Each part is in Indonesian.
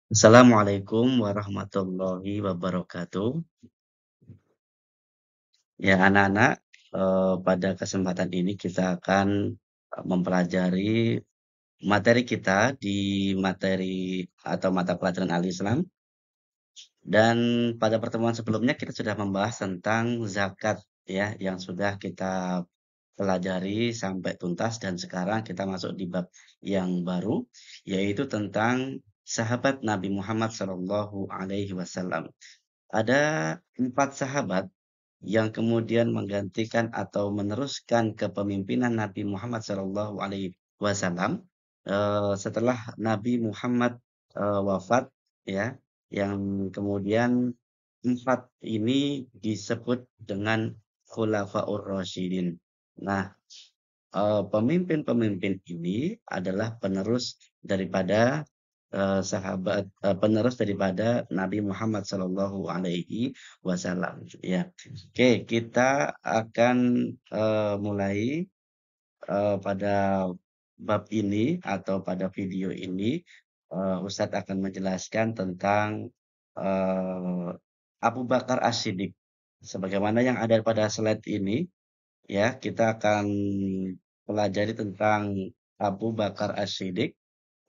Assalamualaikum warahmatullahi wabarakatuh. Ya, anak-anak, pada kesempatan ini kita akan, mempelajari materi kita di materi atau mata pelajaran Al-Islam dan pada pertemuan sebelumnya kita sudah membahas tentang zakat ya, yang sudah kita pelajari sampai tuntas dan sekarang kita masuk di bab yang baru, yaitu tentang sahabat Nabi Muhammad SAW. Ada 4 sahabat yang kemudian menggantikan atau meneruskan kepemimpinan Nabi Muhammad SAW, setelah Nabi Muhammad, wafat ya, yang kemudian 4 ini disebut dengan Khulafaur Rasyidin. Nah, pemimpin-pemimpin ini adalah penerus daripada Nabi Muhammad SAW, ya. Oke, kita akan, mulai, pada bab ini atau pada video ini, Ustadz akan menjelaskan tentang, eee, Abu Bakar As-Siddiq. Sebagaimana yang ada pada slide ini, ya, kita akan pelajari tentang Abu Bakar As-Siddiq.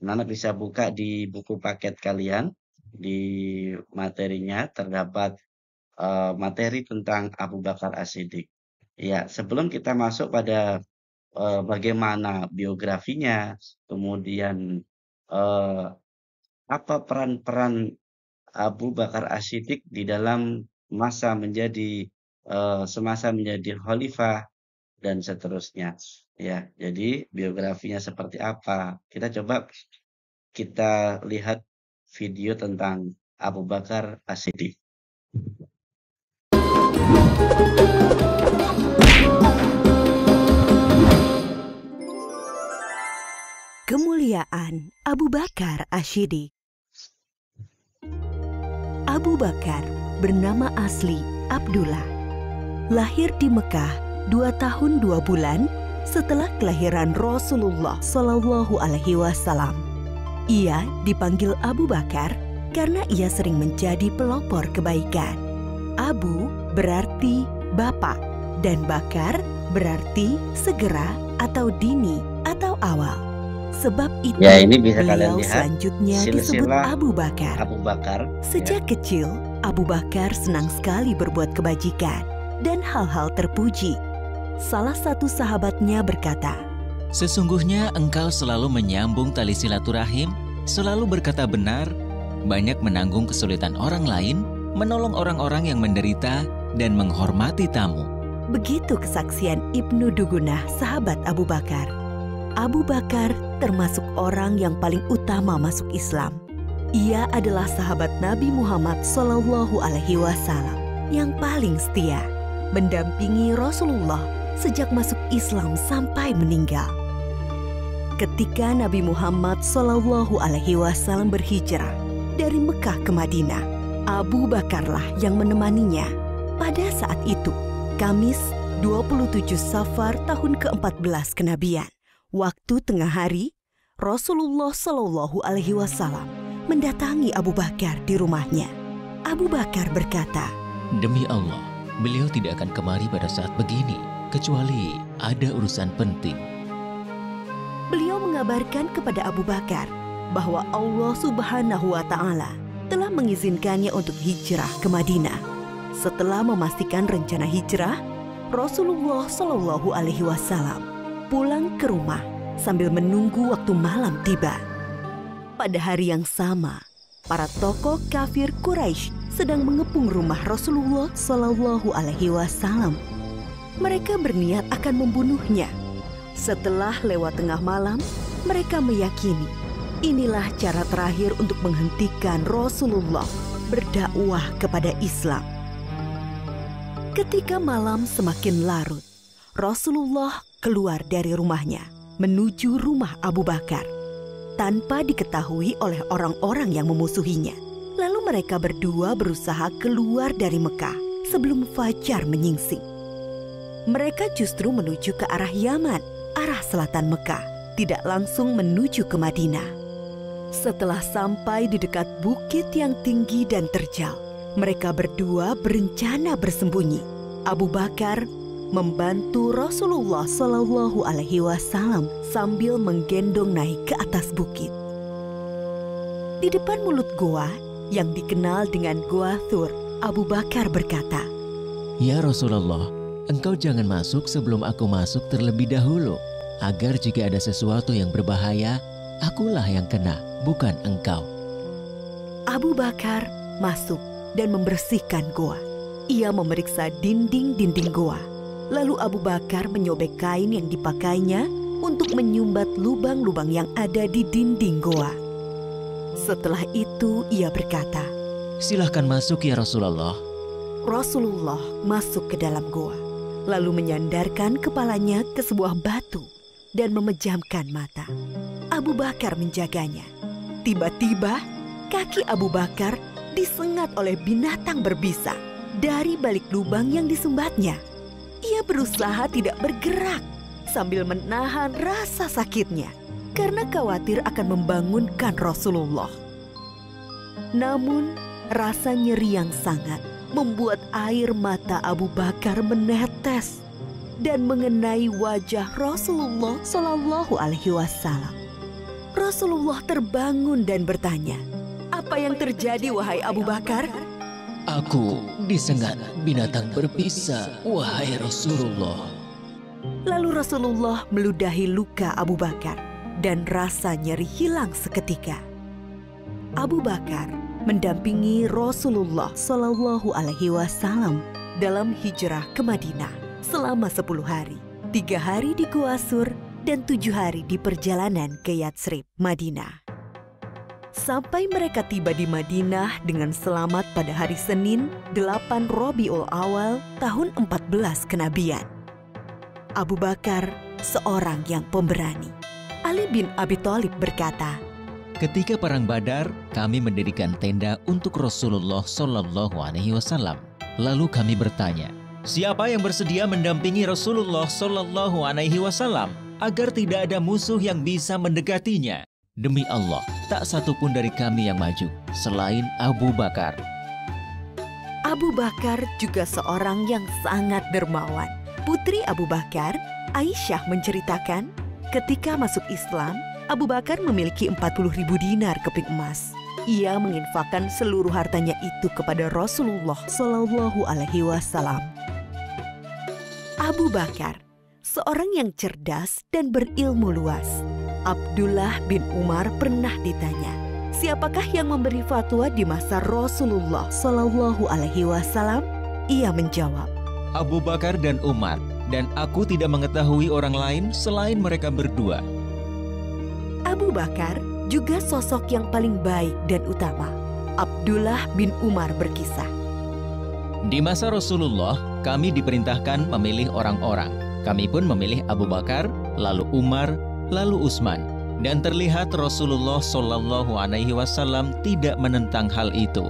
Anak bisa buka di buku paket kalian, di materinya terdapat, materi tentang Abu Bakar As-Siddiq. Ya, sebelum kita masuk pada, bagaimana biografinya, kemudian, eee, apa peran-peran Abu Bakar As-Siddiq di dalam semasa menjadi khalifah dan seterusnya. Ya, jadi biografinya seperti apa, kita lihat video tentang Abu Bakar As-Siddiq. Kemuliaan Abu Bakar As-Siddiq. Abu Bakar bernama asli Abdullah. Lahir di Mekah 2 tahun 2 bulan setelah kelahiran Rasulullah Shallallahu Alaihi Wasallam. Ia dipanggil Abu Bakar karena ia sering menjadi pelopor kebaikan. Abu berarti bapak dan Bakar berarti segera atau dini atau awal. Sebab itu Ya, ini bisa kalian beliau lihat selanjutnya disebut silsilah Abu Bakar. Abu Bakar. Sejak kecil, Abu Bakar senang sekali berbuat kebajikan dan hal-hal terpuji. Salah satu sahabatnya berkata, "Sesungguhnya engkau selalu menyambung tali silaturahim, selalu berkata benar, banyak menanggung kesulitan orang lain, menolong orang-orang yang menderita, dan menghormati tamu." Begitu kesaksian Ibnu Dugunah, sahabat Abu Bakar. Abu Bakar termasuk orang yang paling utama masuk Islam. Ia adalah sahabat Nabi Muhammad Shallallahu Alaihi Wasallam yang paling setia, mendampingi Rasulullah sejak masuk Islam sampai meninggal. Ketika Nabi Muhammad Shallallahu Alaihi Wasallam berhijrah dari Mekah ke Madinah, Abu Bakarlah yang menemaninya. Pada saat itu, Kamis 27 Safar tahun ke-14 kenabian, waktu tengah hari, Rasulullah Shallallahu Alaihi Wasallam mendatangi Abu Bakar di rumahnya. Abu Bakar berkata, "Demi Allah, beliau tidak akan kemari pada saat begini, kecuali ada urusan penting." Beliau mengabarkan kepada Abu Bakar bahwa Allah Subhanahu wa Ta'ala telah mengizinkannya untuk hijrah ke Madinah. Setelah memastikan rencana hijrah, Rasulullah Shallallahu Alaihi Wasallam pulang ke rumah sambil menunggu waktu malam tiba. Pada hari yang sama, para tokoh kafir Quraisy sedang mengepung rumah Rasulullah Shallallahu Alaihi Wasallam. Mereka berniat akan membunuhnya. Setelah lewat tengah malam, mereka meyakini inilah cara terakhir untuk menghentikan Rasulullah berdakwah kepada Islam. Ketika malam semakin larut, Rasulullah keluar dari rumahnya menuju rumah Abu Bakar tanpa diketahui oleh orang-orang yang memusuhinya. Lalu mereka berdua berusaha keluar dari Mekah sebelum fajar menyingsing. Mereka justru menuju ke arah Yaman, arah selatan Mekah, tidak langsung menuju ke Madinah. Setelah sampai di dekat bukit yang tinggi dan terjal, mereka berdua berencana bersembunyi. Abu Bakar membantu Rasulullah Shallallahu Alaihi Wasallam sambil menggendong naik ke atas bukit. Di depan mulut goa yang dikenal dengan Goa Thur, Abu Bakar berkata, Ya Rasulullah, engkau jangan masuk sebelum aku masuk terlebih dahulu, agar jika ada sesuatu yang berbahaya, akulah yang kena, bukan engkau. Abu Bakar masuk dan membersihkan goa. Ia memeriksa dinding-dinding goa. Lalu Abu Bakar menyobek kain yang dipakainya untuk menyumbat lubang-lubang yang ada di dinding goa. Setelah itu ia berkata, Silahkan masuk ya Rasulullah. Rasulullah masuk ke dalam goa, lalu menyandarkan kepalanya ke sebuah batu dan memejamkan mata. Abu Bakar menjaganya. Tiba-tiba kaki Abu Bakar disengat oleh binatang berbisa dari balik lubang yang disumbatnya. Ia berusaha tidak bergerak sambil menahan rasa sakitnya karena khawatir akan membangunkan Rasulullah. Namun rasa nyeri yang sangat membuat air mata Abu Bakar menetes dan mengenai wajah Rasulullah Shallallahu Alaihi Wasallam. Rasulullah terbangun dan bertanya, "Apa yang terjadi, wahai Abu Bakar?" Aku disengat binatang berbisa, wahai Rasulullah. Lalu Rasulullah meludahi luka Abu Bakar dan rasa nyeri hilang seketika. Abu Bakar mendampingi Rasulullah Shallallahu Alaihi Wasallam dalam hijrah ke Madinah selama 10 hari, 3 hari di Gua Sur dan 7 hari di perjalanan ke Yatsrib, Madinah. Sampai mereka tiba di Madinah dengan selamat pada hari Senin 8 Rabiul Awal tahun 14 kenabian. Abu Bakar seorang yang pemberani. Ali bin Abi Thalib berkata, Ketika perang Badar, kami mendirikan tenda untuk Rasulullah Shallallahu Alaihi Wasallam. Lalu kami bertanya, siapa yang bersedia mendampingi Rasulullah Shallallahu Alaihi Wasallam agar tidak ada musuh yang bisa mendekatinya? Demi Allah, tak satu pun dari kami yang maju selain Abu Bakar. Abu Bakar juga seorang yang sangat dermawan. Putri Abu Bakar, Aisyah menceritakan, ketika masuk Islam, Abu Bakar memiliki 40.000 dinar keping emas. Ia menginfakkan seluruh hartanya itu kepada Rasulullah Shallallahu Alaihi Wasallam. Abu Bakar, seorang yang cerdas dan berilmu luas. Abdullah bin Umar pernah ditanya, siapakah yang memberi fatwa di masa Rasulullah Shallallahu Alaihi Wasallam? Ia menjawab, Abu Bakar dan Umar, dan aku tidak mengetahui orang lain selain mereka berdua. Abu Bakar juga sosok yang paling baik dan utama. Abdullah bin Umar berkisah, Di masa Rasulullah, kami diperintahkan memilih orang-orang. Kami pun memilih Abu Bakar, lalu Umar, lalu Utsman. Dan terlihat Rasulullah Shallallahu Alaihi Wasallam tidak menentang hal itu.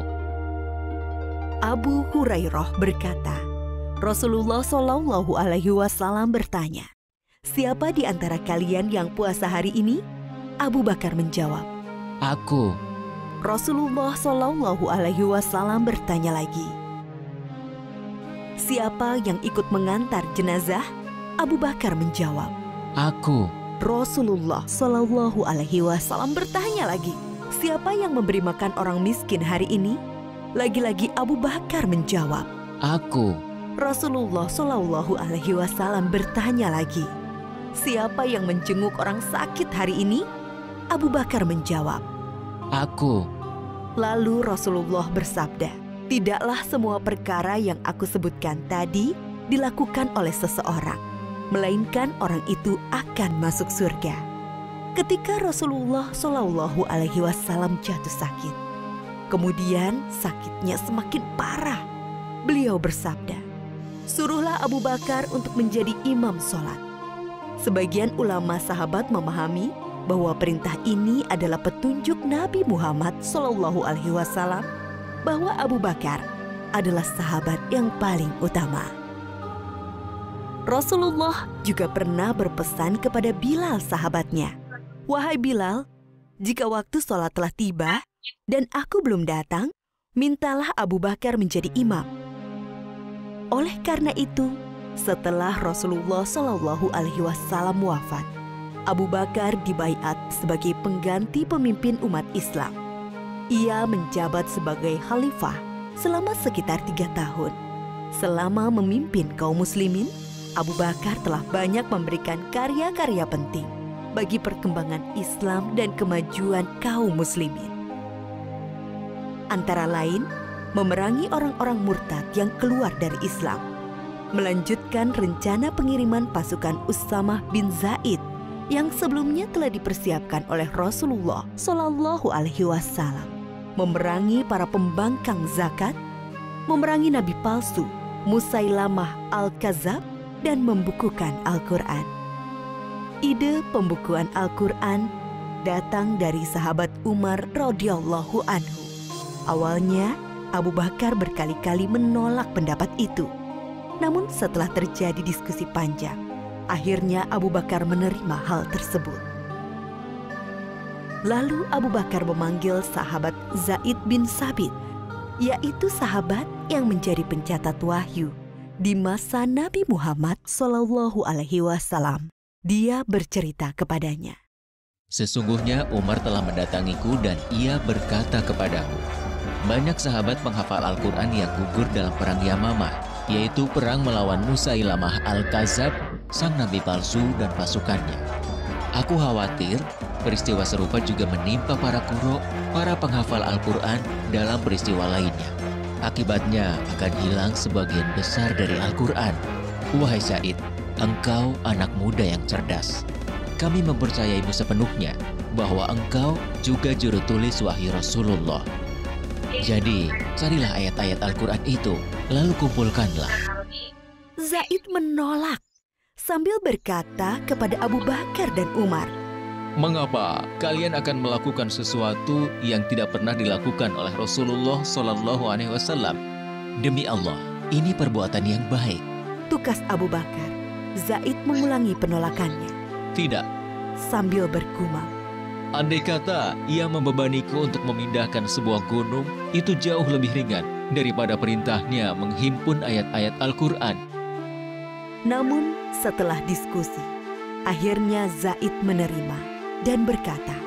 Abu Hurairah berkata, Rasulullah Shallallahu Alaihi Wasallam bertanya, siapa di antara kalian yang puasa hari ini? Abu Bakar menjawab, Aku. Rasulullah Shallallahu Alaihi Wasallam bertanya lagi, siapa yang ikut mengantar jenazah? Abu Bakar menjawab, Aku. Rasulullah Shallallahu Alaihi Wasallam bertanya lagi, siapa yang memberi makan orang miskin hari ini? Lagi-lagi Abu Bakar menjawab, Aku. Rasulullah Shallallahu Alaihi Wasallam bertanya lagi, siapa yang menjenguk orang sakit hari ini? Abu Bakar menjawab, Aku. Lalu Rasulullah bersabda, tidaklah semua perkara yang aku sebutkan tadi dilakukan oleh seseorang, melainkan orang itu akan masuk surga. Ketika Rasulullah Shallallahu Alaihi Wasallam jatuh sakit, kemudian sakitnya semakin parah, beliau bersabda, suruhlah Abu Bakar untuk menjadi imam sholat. Sebagian ulama sahabat memahami bahwa perintah ini adalah petunjuk Nabi Muhammad Shallallahu Alaihi Wasallam bahwa Abu Bakar adalah sahabat yang paling utama. Rasulullah juga pernah berpesan kepada Bilal sahabatnya, wahai Bilal, Jika waktu sholat telah tiba dan aku belum datang, mintalah Abu Bakar menjadi imam. Oleh karena itu, setelah Rasulullah Shallallahu Alaihi Wasallam wafat, Abu Bakar dibaiat sebagai pengganti pemimpin umat Islam. Ia menjabat sebagai khalifah selama sekitar 3 tahun. Selama memimpin kaum muslimin, Abu Bakar telah banyak memberikan karya-karya penting bagi perkembangan Islam dan kemajuan kaum muslimin. Antara lain, memerangi orang-orang murtad yang keluar dari Islam, melanjutkan rencana pengiriman pasukan Usamah bin Zaid yang sebelumnya telah dipersiapkan oleh Rasulullah Shallallahu Alaihi Wasallam, memerangi para pembangkang zakat, memerangi nabi palsu Musailamah al-Kadzab, dan membukukan Al-Quran. Ide pembukuan Al-Quran datang dari sahabat Umar radhiyallahu anhu. Awalnya, Abu Bakar berkali-kali menolak pendapat itu. Namun setelah terjadi diskusi panjang, akhirnya Abu Bakar menerima hal tersebut. Lalu Abu Bakar memanggil sahabat Zaid bin Sabit, yaitu sahabat yang menjadi pencatat wahyu di masa Nabi Muhammad Shallallahu Alaihi Wasallam. Dia bercerita kepadanya, Sesungguhnya Umar telah mendatangiku dan ia berkata kepadaku, banyak sahabat penghafal Al-Quran yang gugur dalam perang Yamamah, yaitu perang melawan Musailamah al-Kadzab, sang nabi palsu dan pasukannya. Aku khawatir peristiwa serupa juga menimpa para qurra, para penghafal Al-Quran dalam peristiwa lainnya. Akibatnya akan hilang sebagian besar dari Al-Quran. Wahai Zaid, engkau anak muda yang cerdas. Kami mempercayaimu sepenuhnya bahwa engkau juga juru tulis wahyu Rasulullah. Jadi, carilah ayat-ayat Al-Quran itu, lalu kumpulkanlah. Zaid menolak sambil berkata kepada Abu Bakar dan Umar, Mengapa kalian akan melakukan sesuatu yang tidak pernah dilakukan oleh Rasulullah Shallallahu Alaihi Wasallam? Demi Allah, ini perbuatan yang baik. tukas Abu Bakar. Zaid mengulangi penolakannya Tidak, sambil bergumam, andai kata ia membebaniku untuk memindahkan sebuah gunung, itu jauh lebih ringan daripada perintahnya menghimpun ayat-ayat Al-Quran. Namun setelah diskusi, akhirnya Zaid menerima dan berkata,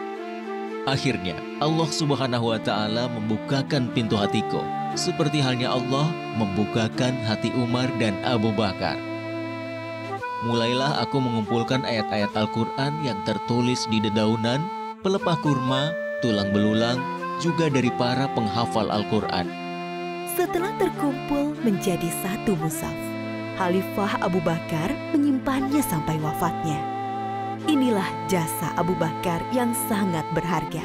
Akhirnya Allah Subhanahu wa Ta'ala membukakan pintu hatiku, seperti halnya Allah membukakan hati Umar dan Abu Bakar. Mulailah aku mengumpulkan ayat-ayat Al-Quran yang tertulis di dedaunan, pelepah kurma, tulang belulang, juga dari para penghafal Al-Quran. Setelah terkumpul menjadi satu mushaf, Khalifah Abu Bakar menyimpannya sampai wafatnya. Inilah jasa Abu Bakar yang sangat berharga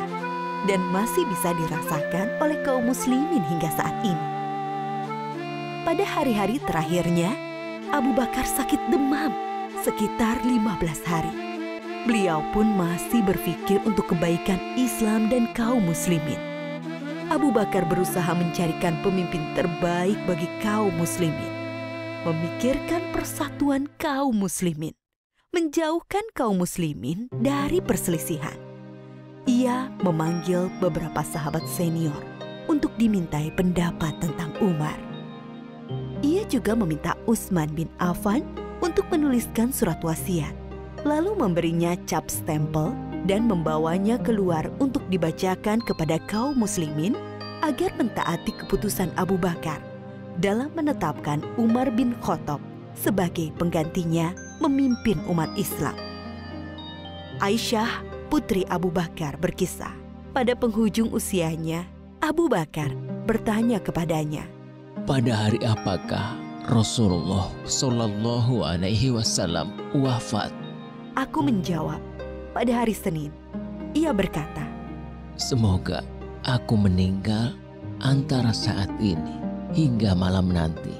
dan masih bisa dirasakan oleh kaum muslimin hingga saat ini. Pada hari-hari terakhirnya, Abu Bakar sakit demam sekitar 15 hari. Beliau pun masih berpikir untuk kebaikan Islam dan kaum muslimin. Abu Bakar berusaha mencarikan pemimpin terbaik bagi kaum muslimin, memikirkan persatuan kaum muslimin, menjauhkan kaum muslimin dari perselisihan. Ia memanggil beberapa sahabat senior untuk dimintai pendapat tentang Umar. Ia juga meminta Utsman bin Affan untuk menuliskan surat wasiat, lalu memberinya cap stempel dan membawanya keluar untuk dibacakan kepada kaum muslimin agar mentaati keputusan Abu Bakar dalam menetapkan Umar bin Khattab sebagai penggantinya memimpin umat Islam. Aisyah, putri Abu Bakar, berkisah, pada penghujung usianya, Abu Bakar bertanya kepadanya, Pada hari apakah Rasulullah Shallallahu Alaihi Wasallam wafat? Aku menjawab, pada hari Senin. Ia berkata, Semoga aku meninggal antara saat ini hingga malam nanti.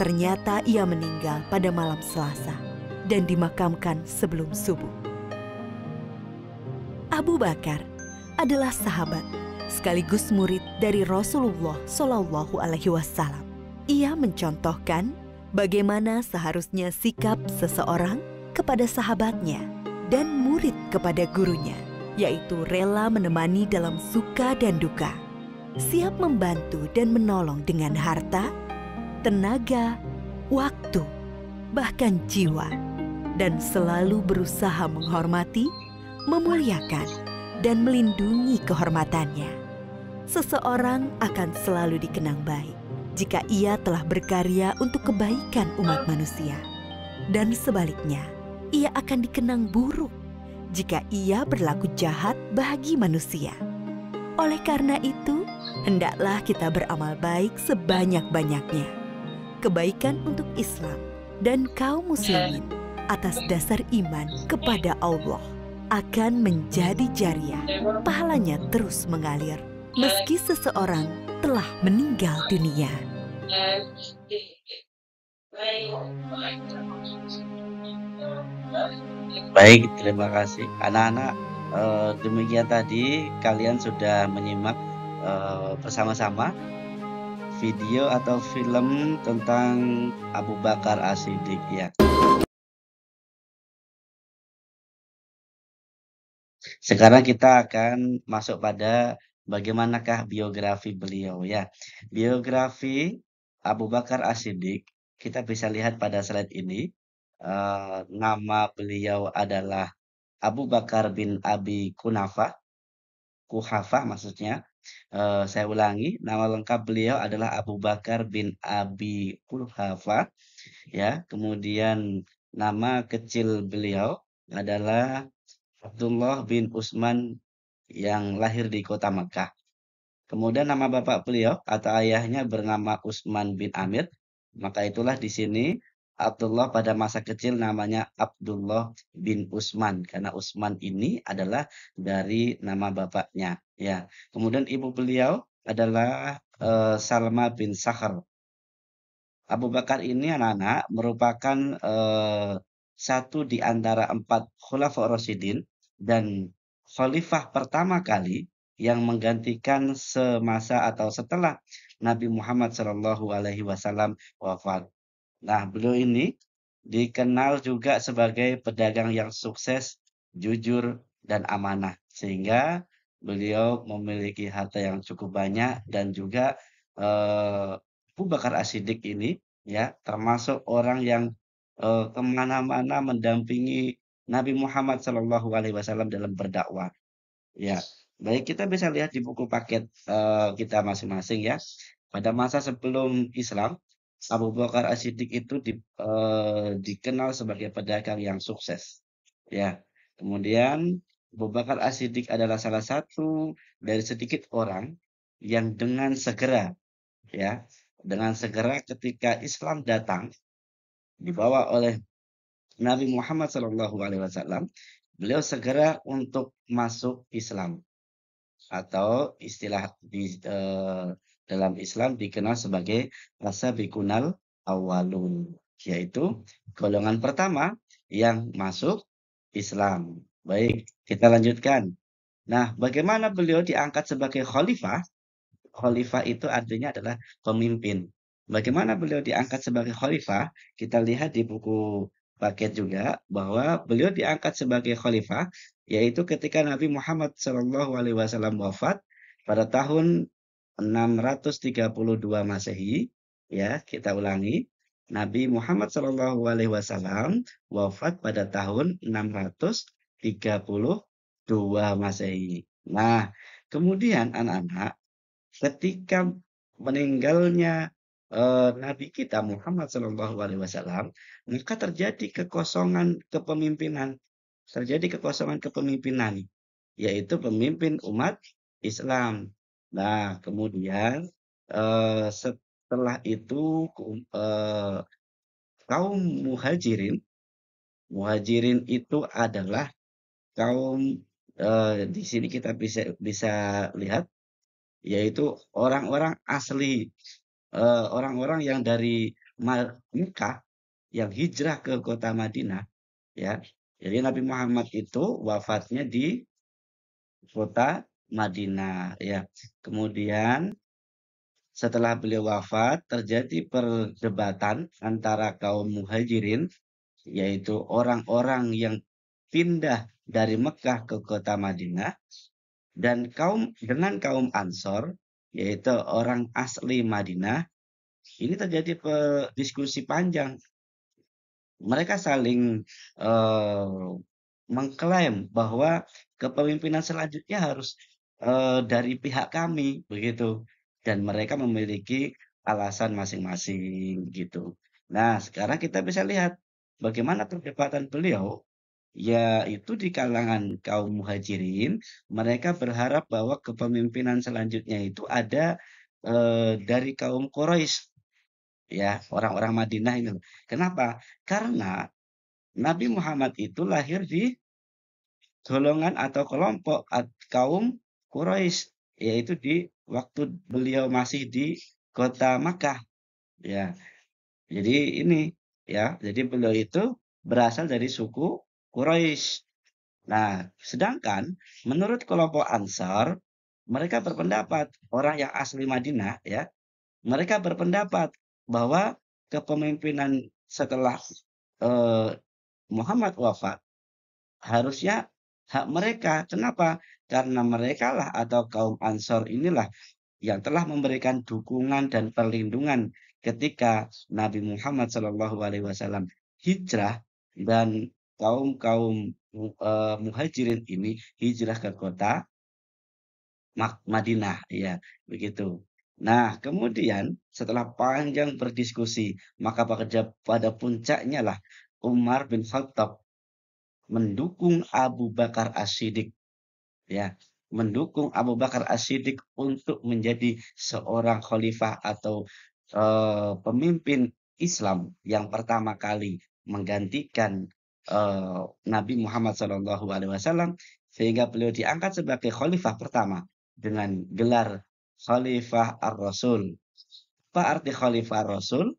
ternyata ia meninggal pada malam Selasa dan dimakamkan sebelum subuh. Abu Bakar adalah sahabat sekaligus murid dari Rasulullah Shallallahu Alaihi Wasallam. Ia mencontohkan bagaimana seharusnya sikap seseorang kepada sahabatnya dan murid kepada gurunya. yaitu rela menemani dalam suka dan duka, siap membantu dan menolong dengan harta, tenaga, waktu, bahkan jiwa, dan selalu berusaha menghormati, memuliakan, dan melindungi kehormatannya. Seseorang akan selalu dikenang baik jika ia telah berkarya untuk kebaikan umat manusia. Dan sebaliknya, ia akan dikenang buruk jika ia berlaku jahat bagi manusia. Oleh karena itu, hendaklah kita beramal baik sebanyak-banyaknya. Kebaikan untuk Islam dan kaum muslimin atas dasar iman kepada Allah akan menjadi jariah, pahalanya terus mengalir meski seseorang telah meninggal dunia. Baik, terima kasih. Anak-anak, demikian tadi kalian sudah menyimak bersama-sama video atau film tentang Abu Bakar As-Siddiq ya. Sekarang kita akan masuk pada bagaimanakah biografi beliau ya. Biografi Abu Bakar As-Siddiq kita bisa lihat pada slide ini. Nama beliau adalah Abu Bakar bin Abi Kuhafa maksudnya. Saya ulangi, nama lengkap beliau adalah Abu Bakar bin Abi Kuhafa ya. Kemudian nama kecil beliau adalah Abdullah bin Utsman yang lahir di kota Makkah. Kemudian nama bapak beliau atau ayahnya bernama Utsman bin Amir. Maka itulah di sini Abdullah pada masa kecil namanya Abdullah bin Utsman karena Utsman ini adalah dari nama bapaknya ya. Kemudian ibu beliau adalah Salma bin Sakhar. Abu Bakar ini anak-anak merupakan satu di antara 4 Khulafaur Rasyidin dan khalifah pertama kali yang menggantikan semasa atau setelah Nabi Muhammad SAW wafat. Nah, beliau ini dikenal juga sebagai pedagang yang sukses, jujur, dan amanah. Sehingga beliau memiliki harta yang cukup banyak dan juga Abu Bakar As-Siddiq ini ya termasuk orang yang kemana-mana mendampingi Nabi Muhammad SAW dalam berdakwah. Ya, baik kita bisa lihat di buku paket kita masing-masing ya. Pada masa sebelum Islam, Abu Bakar As-Siddiq itu dikenal sebagai pedagang yang sukses. Ya, kemudian Abu Bakar As-Siddiq adalah salah satu dari sedikit orang yang dengan segera ketika Islam datang dibawa oleh Nabi Muhammad SAW, beliau segera untuk masuk Islam atau istilah dalam Islam dikenal sebagai as-sabiqunal awwalun, yaitu golongan pertama yang masuk Islam. Baik, kita lanjutkan. Nah, bagaimana beliau diangkat sebagai khalifah? Khalifah itu artinya adalah pemimpin. Bagaimana beliau diangkat sebagai khalifah? Kita lihat di buku paket juga bahwa beliau diangkat sebagai khalifah yaitu ketika Nabi Muhammad SAW wafat pada tahun 632 Masehi. Ya, kita ulangi. Nabi Muhammad SAW wafat pada tahun 632 Masehi. Nah, kemudian anak-anak, ketika meninggalnya Nabi kita Muhammad SAW, maka terjadi kekosongan kepemimpinan. Terjadi kekosongan kepemimpinan, yaitu pemimpin umat Islam. Nah, kemudian setelah itu kaum muhajirin itu adalah kaum di sini kita bisa lihat yaitu orang-orang asli, orang-orang yang dari Mekah yang hijrah ke kota Madinah, ya. Jadi Nabi Muhammad itu wafatnya di kota Madinah, ya. Kemudian setelah beliau wafat terjadi perdebatan antara kaum muhajirin, yaitu orang-orang yang pindah dari Mekah ke kota Madinah dan dengan kaum Ansor, yaitu orang asli Madinah, ini terjadi diskusi panjang. Mereka saling mengklaim bahwa kepemimpinan selanjutnya harus dari pihak kami, begitu. Dan mereka memiliki alasan masing-masing, gitu. Nah, sekarang kita bisa lihat bagaimana perdebatan beliau, yaitu di kalangan kaum muhajirin, mereka berharap bahwa kepemimpinan selanjutnya itu ada dari kaum Quraisy, ya, orang-orang Madinah ini loh. Kenapa? Karena Nabi Muhammad itu lahir di golongan atau kelompok kaum Quraisy, yaitu di waktu beliau masih di kota Makkah, ya. Jadi ini, ya, jadi beliau itu berasal dari suku Quraisy. Nah, sedangkan menurut kelompok Ansar, mereka berpendapat orang yang asli Madinah, ya, mereka berpendapat bahwa kepemimpinan setelah eh, Muhammad wafat harusnya hak mereka. Kenapa? Karena merekalah atau kaum Ansor inilah yang telah memberikan dukungan dan perlindungan ketika Nabi Muhammad SAW hijrah dan kaum-kaum muhajirin ini hijrah ke kota Madinah, ya, begitu. Nah, kemudian setelah panjang berdiskusi, maka pada puncaknya lah Umar bin Khattab mendukung Abu Bakar As-Siddiq, ya, mendukung Abu Bakar As-Siddiq untuk menjadi seorang khalifah atau pemimpin Islam yang pertama kali menggantikan Nabi Muhammad SAW, sehingga beliau diangkat sebagai khalifah pertama dengan gelar Khalifah Ar-Rasul. Apa arti Khalifah Ar-Rasul?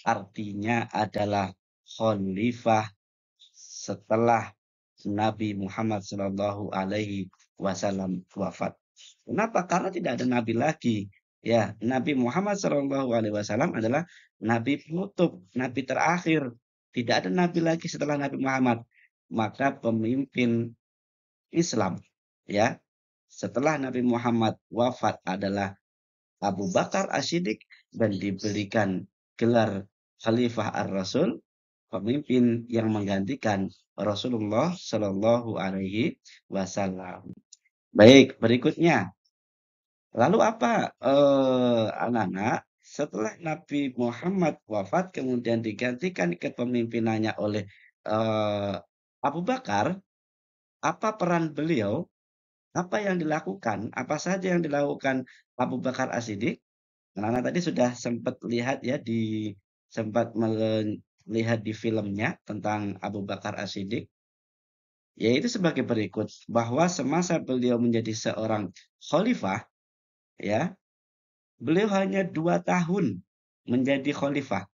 Artinya adalah khalifah setelah Nabi Muhammad SAW wafat. Kenapa? Karena tidak ada nabi lagi. Ya, Nabi Muhammad SAW adalah nabi penutup, nabi terakhir. Tidak ada nabi lagi setelah Nabi Muhammad. Maka pemimpin Islam, ya, setelah Nabi Muhammad wafat adalah Abu Bakar As-Siddiq dan diberikan gelar Khalifah Ar-Rasul, pemimpin yang menggantikan Rasulullah Shallallahu Alaihi Wasallam. Baik, berikutnya. Lalu apa, anak-anak? Setelah Nabi Muhammad wafat, kemudian digantikan kepemimpinannya oleh Abu Bakar, apa peran beliau? Apa yang dilakukan? Apa saja yang dilakukan Abu Bakar As-Siddiq? Anak-anak tadi sudah sempat lihat ya sempat melihat di filmnya tentang Abu Bakar As-Siddiq, yaitu sebagai berikut, bahwa semasa beliau menjadi seorang khalifah, ya, beliau hanya 2 tahun menjadi khalifah,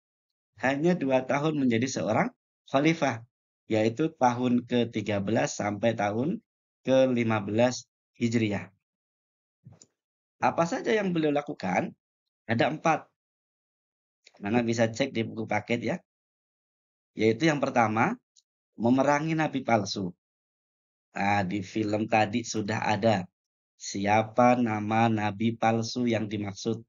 hanya 2 tahun menjadi seorang khalifah, yaitu tahun ke-13 sampai tahun ke-15 Hijriah. Apa saja yang beliau lakukan? Ada 4. Nana bisa cek di buku paket ya. Yaitu yang pertama, memerangi nabi palsu. Nah, di film tadi sudah ada siapa nama nabi palsu yang dimaksud.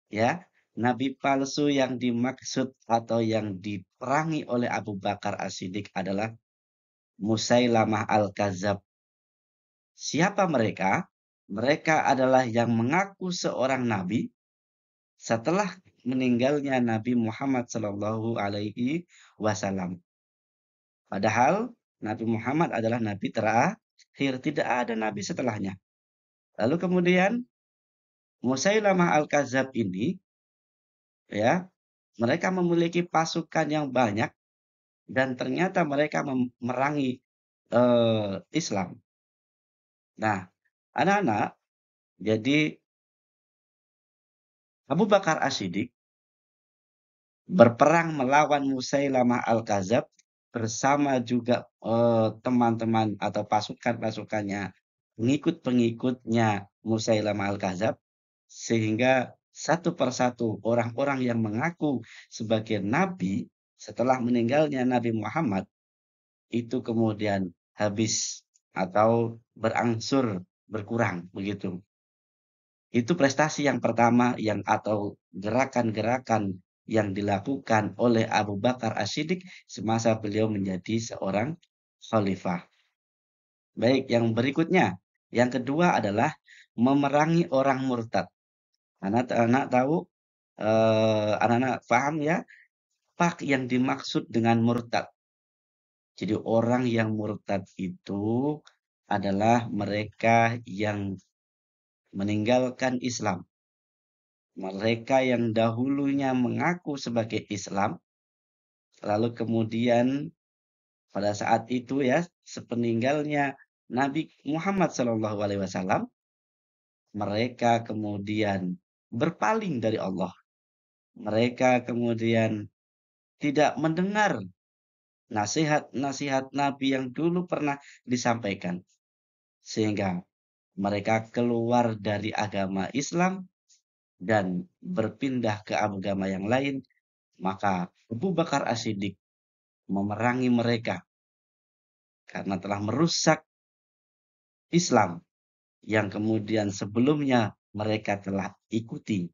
Ya, nabi palsu yang dimaksud atau yang diperangi oleh Abu Bakar As-Siddiq adalah Musailamah Al-Kadzab. Siapa mereka? Mereka adalah yang mengaku seorang nabi setelah meninggalnya Nabi Muhammad Shallallahu Alaihi Wasallam. Padahal Nabi Muhammad adalah nabi terakhir, tidak ada nabi setelahnya. Lalu kemudian Musailamah Al-Kadzab ini, ya, mereka memiliki pasukan yang banyak dan ternyata mereka memerangi Islam. Nah, anak-anak, jadi Abu Bakar As-Siddiq berperang melawan Musailamah Al-Kadzab bersama juga teman-teman atau pasukan-pasukannya, pengikut-pengikutnya Musailamah Al-Kadzab, sehingga satu persatu orang-orang yang mengaku sebagai nabi setelah meninggalnya Nabi Muhammad itu kemudian habis atau berangsur berkurang begitu. Itu prestasi yang pertama atau gerakan-gerakan yang dilakukan oleh Abu Bakar As-Siddiq semasa beliau menjadi seorang khalifah. Baik, yang berikutnya, yang kedua adalah memerangi orang murtad. Anak-anak tahu, anak-anak paham ya, apa yang dimaksud dengan murtad. Jadi orang yang murtad itu adalah mereka yang meninggalkan Islam. Mereka yang dahulunya mengaku sebagai Islam, lalu kemudian pada saat itu ya, sepeninggalnya Nabi Muhammad SAW, mereka kemudian berpaling dari Allah. Mereka kemudian tidak mendengar nasihat-nasihat Nabi yang dulu pernah disampaikan. Sehingga mereka keluar dari agama Islam dan berpindah ke agama yang lain, maka Abu Bakar As-Siddiq memerangi mereka karena telah merusak Islam yang kemudian sebelumnya mereka telah ikuti.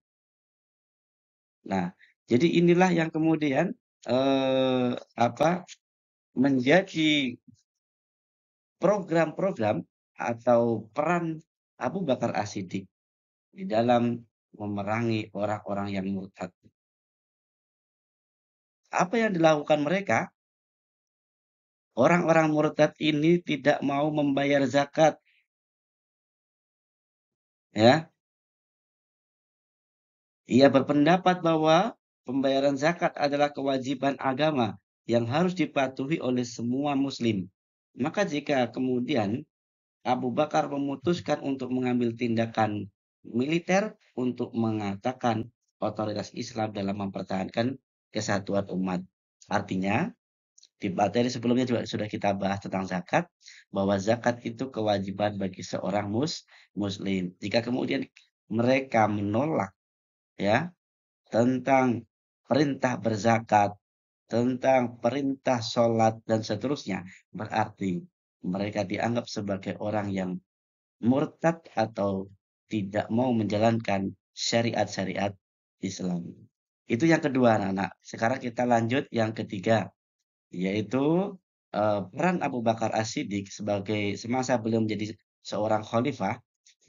Nah, jadi inilah yang kemudian menjadi program-program atau peran Abu Bakar As-Siddiq di dalam memerangi orang-orang yang murtad. Apa yang dilakukan mereka? Orang-orang murtad ini tidak mau membayar zakat, ya. Ia berpendapat bahwa pembayaran zakat adalah kewajiban agama yang harus dipatuhi oleh semua muslim. Maka jika kemudian Abu Bakar memutuskan untuk mengambil tindakan militer untuk mengatakan otoritas Islam dalam mempertahankan kesatuan umat. Artinya, di materi sebelumnya juga sudah kita bahas tentang zakat, bahwa zakat itu kewajiban bagi seorang muslim. Jika kemudian mereka menolak ya tentang perintah berzakat, tentang perintah sholat dan seterusnya, berarti mereka dianggap sebagai orang yang murtad atau tidak mau menjalankan syariat-syariat Islam. Itu yang kedua, anak-anak. Sekarang kita lanjut yang ketiga, yaitu peran Abu Bakar As-Siddiq sebagai semasa beliau menjadi seorang khalifah.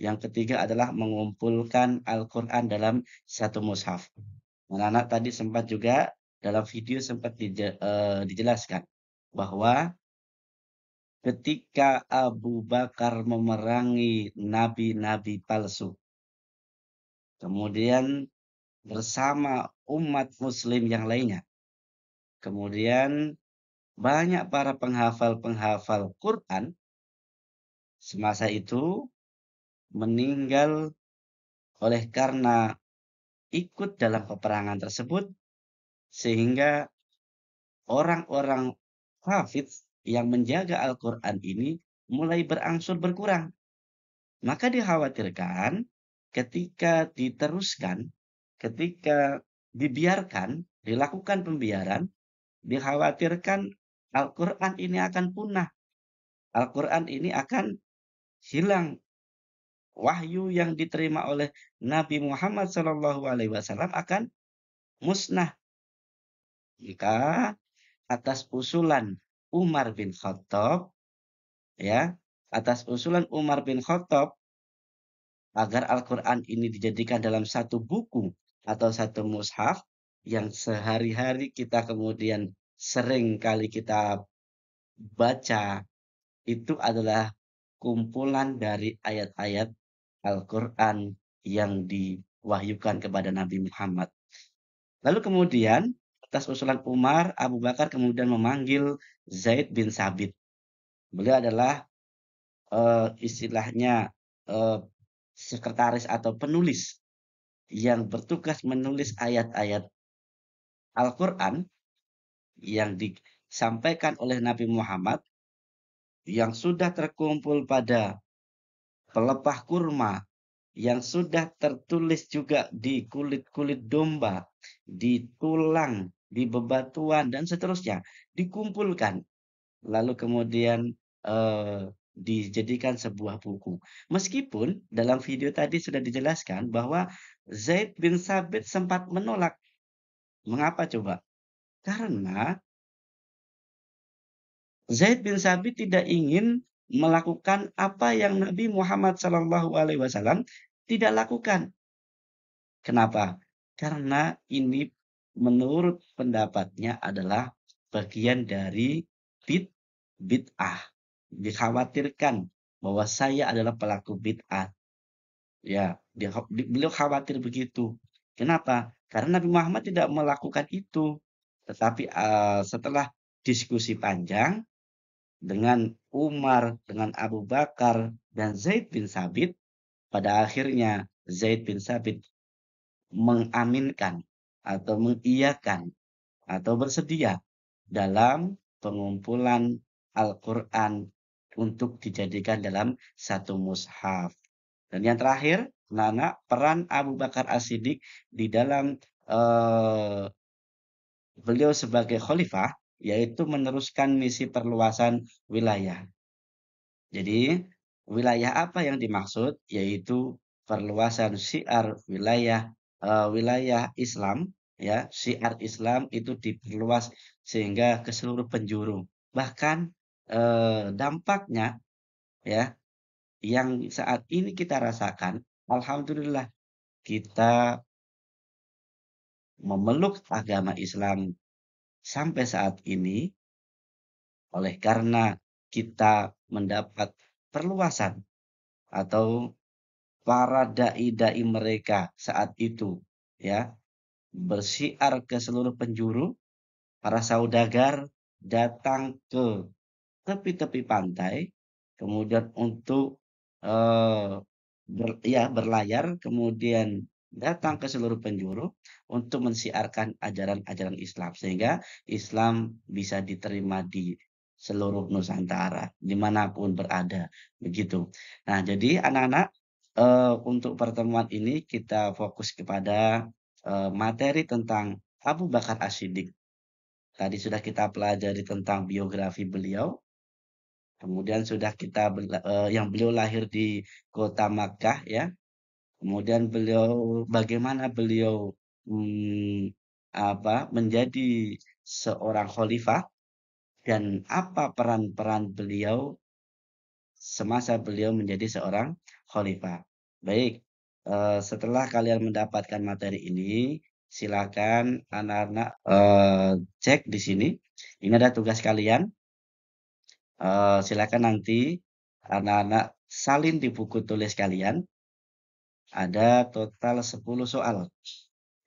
Yang ketiga adalah mengumpulkan Al-Quran dalam satu mushaf. Anak-anak tadi sempat juga dalam video sempat dijelaskan bahwa ketika Abu Bakar memerangi nabi-nabi palsu, kemudian bersama umat muslim yang lainnya, kemudian banyak para penghafal-penghafal Quran semasa itu meninggal oleh karena ikut dalam peperangan tersebut, sehingga orang-orang hafidz yang menjaga Al-Quran ini mulai berangsur berkurang. Maka dikhawatirkan ketika diteruskan, ketika dibiarkan, dilakukan pembiaran, dikhawatirkan Al-Quran ini akan punah. Al-Quran ini akan hilang. Wahyu yang diterima oleh Nabi Muhammad SAW akan musnah. Jika atas usulan Umar bin Khattab, ya, atas usulan Umar bin Khattab agar Al-Quran ini dijadikan dalam satu buku atau satu mushaf yang sehari-hari kita kemudian sering kali kita baca, itu adalah kumpulan dari ayat-ayat Al-Quran yang diwahyukan kepada Nabi Muhammad. Lalu kemudian atas usulan Umar, Abu Bakar kemudian memanggil Zaid bin Sabit. Beliau adalah istilahnya sekretaris atau penulis yang bertugas menulis ayat-ayat Al-Quran yang disampaikan oleh Nabi Muhammad yang sudah terkumpul pada pelepah kurma, yang sudah tertulis juga di kulit-kulit domba, di tulang, di bebatuan, dan seterusnya, dikumpulkan. lalu kemudian, dijadikan sebuah buku. Meskipun dalam video tadi sudah dijelaskan bahwa Zaid bin Sabit sempat menolak. Mengapa coba? Karena Zaid bin Sabit tidak ingin melakukan apa yang Nabi Muhammad SAW tidak lakukan. Kenapa? Karena ini menurut pendapatnya adalah bagian dari bid'ah. Dikhawatirkan bahwa saya adalah pelaku bid'ah. Ya, beliau khawatir begitu. Kenapa? Karena Nabi Muhammad tidak melakukan itu. Tetapi setelah diskusi panjang dengan Umar, dengan Abu Bakar, dan Zaid bin Sabit, pada akhirnya Zaid bin Sabit mengaminkan atau mengiyakan atau bersedia dalam pengumpulan Al-Quran untuk dijadikan dalam satu mushaf. Dan yang terakhir, Nana, peran Abu Bakar As-Siddiq di dalam beliau sebagai khalifah, yaitu meneruskan misi perluasan wilayah. Jadi, wilayah apa yang dimaksud? Yaitu perluasan syiar wilayah Islam, ya, syiar Islam itu diperluas sehingga ke seluruh penjuru. Bahkan dampaknya, ya, yang saat ini kita rasakan, alhamdulillah kita memeluk agama Islam sampai saat ini oleh karena kita mendapat perluasan atau para dai-dai mereka saat itu, ya, bersiar ke seluruh penjuru, para saudagar datang ke tepi-tepi pantai, kemudian untuk berlayar, kemudian datang ke seluruh penjuru untuk mensiarkan ajaran-ajaran Islam, sehingga Islam bisa diterima di seluruh Nusantara, dimanapun berada, begitu. Nah, jadi anak-anak, untuk pertemuan ini kita fokus kepada materi tentang Abu Bakar As-Siddiq. Tadi sudah kita pelajari tentang biografi beliau, kemudian sudah kita yang beliau lahir di kota Makkah, ya. Kemudian bagaimana beliau menjadi seorang khalifah dan apa peran-peran beliau semasa beliau menjadi seorang khalifah. Baik, setelah kalian mendapatkan materi ini, silakan anak-anak cek di sini. Ini ada tugas kalian. Silakan nanti anak-anak salin di buku tulis kalian. Ada total 10 soal.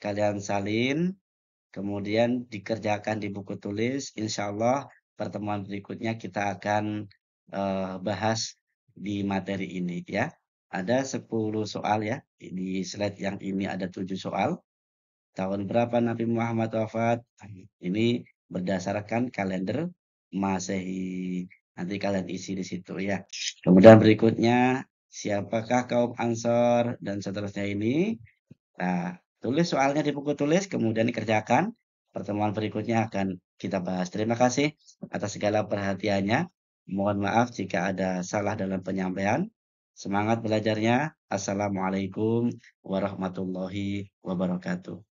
Kalian salin, kemudian dikerjakan di buku tulis. Insya Allah pertemuan berikutnya kita akan bahas di materi ini, ya. Ada 10 soal, ya. Di slide yang ini ada 7 soal. Tahun berapa Nabi Muhammad wafat? Ini berdasarkan kalender Masehi. Nanti kalian isi di situ, ya. Kemudian berikutnya, siapakah kaum Ansor dan seterusnya ini. Nah, tulis soalnya di buku tulis, kemudian dikerjakan. Pertemuan berikutnya akan kita bahas. Terima kasih atas segala perhatiannya. Mohon maaf jika ada salah dalam penyampaian. Semangat belajarnya. Assalamualaikum warahmatullahi wabarakatuh.